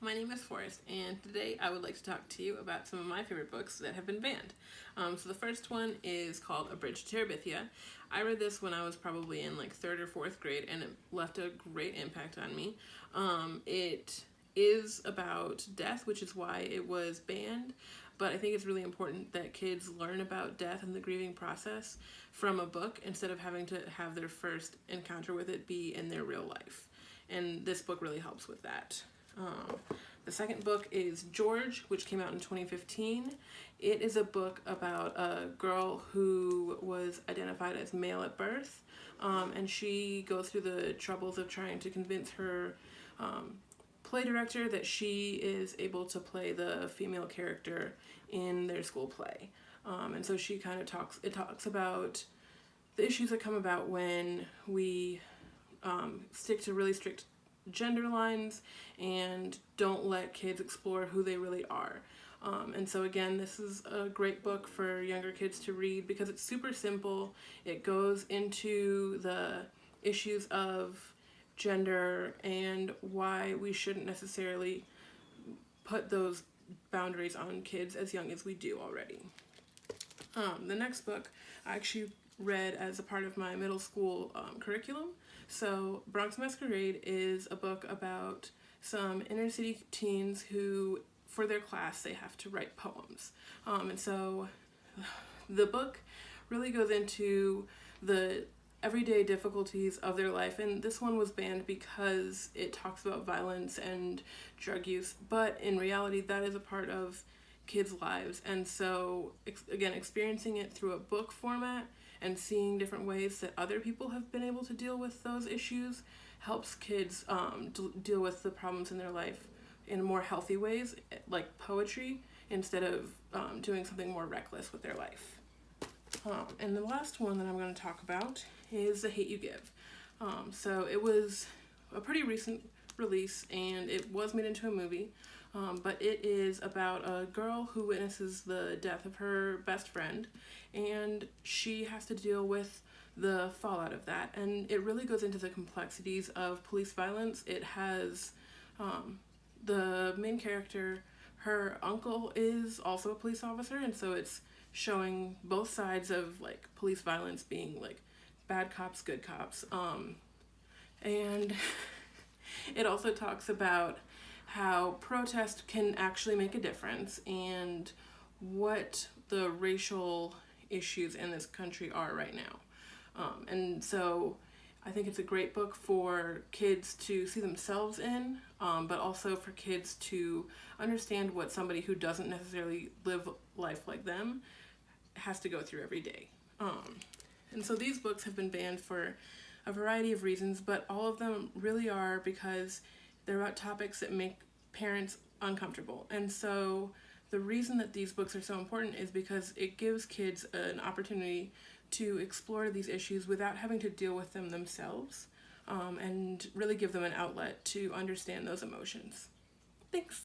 My name is Forrest, and today I would like to talk to you about some of my favorite books that have been banned. So the first one is called A Bridge to Terabithia. I read this when I was probably in like 3rd or 4th grade, and it left a great impact on me. It is about death, which is why it was banned, but I think it's really important that kids learn about death and the grieving process from a book instead of having to have their first encounter with it be in their real life. And this book really helps with that. The second book is George, which came out in 2015. It is a book about a girl who was identified as male at birth, and she goes through the troubles of trying to convince her play director that she is able to play the female character in their school play. And so she kind of talks about the issues that come about when we stick to really strict gender lines and don't let kids explore who they really are. And so again, this is a great book for younger kids to read because it's super simple. It goes into the issues of gender and why we shouldn't necessarily put those boundaries on kids as young as we do already. The next book I actually read as a part of my middle school curriculum. So Bronx Masquerade is a book about some inner city teens who, for their class, they have to write poems. And so the book really goes into the everyday difficulties of their life, and this one was banned because it talks about violence and drug use, but in reality that is a part of kids' lives. And so again, experiencing it through a book format and seeing different ways that other people have been able to deal with those issues helps kids deal with the problems in their life in more healthy ways, like poetry, instead of doing something more reckless with their life. And the last one that I'm going to talk about is The Hate U Give. So it was a pretty recent release, and it was made into a movie, but it is about a girl who witnesses the death of her best friend, and she has to deal with the fallout of that. And it really goes into the complexities of police violence. It has the main character, her uncle is also a police officer, and so it's showing both sides of like police violence being like bad cops, good cops. And it also talks about how protest can actually make a difference and what the racial issues in this country are right now. And so I think it's a great book for kids to see themselves in, but also for kids to understand what somebody who doesn't necessarily live life like them has to go through every day. And so these books have been banned for a variety of reasons, but all of them really are because they're about topics that make parents uncomfortable. And so the reason that these books are so important is because it gives kids an opportunity to explore these issues without having to deal with them themselves, and really give them an outlet to understand those emotions. Thanks.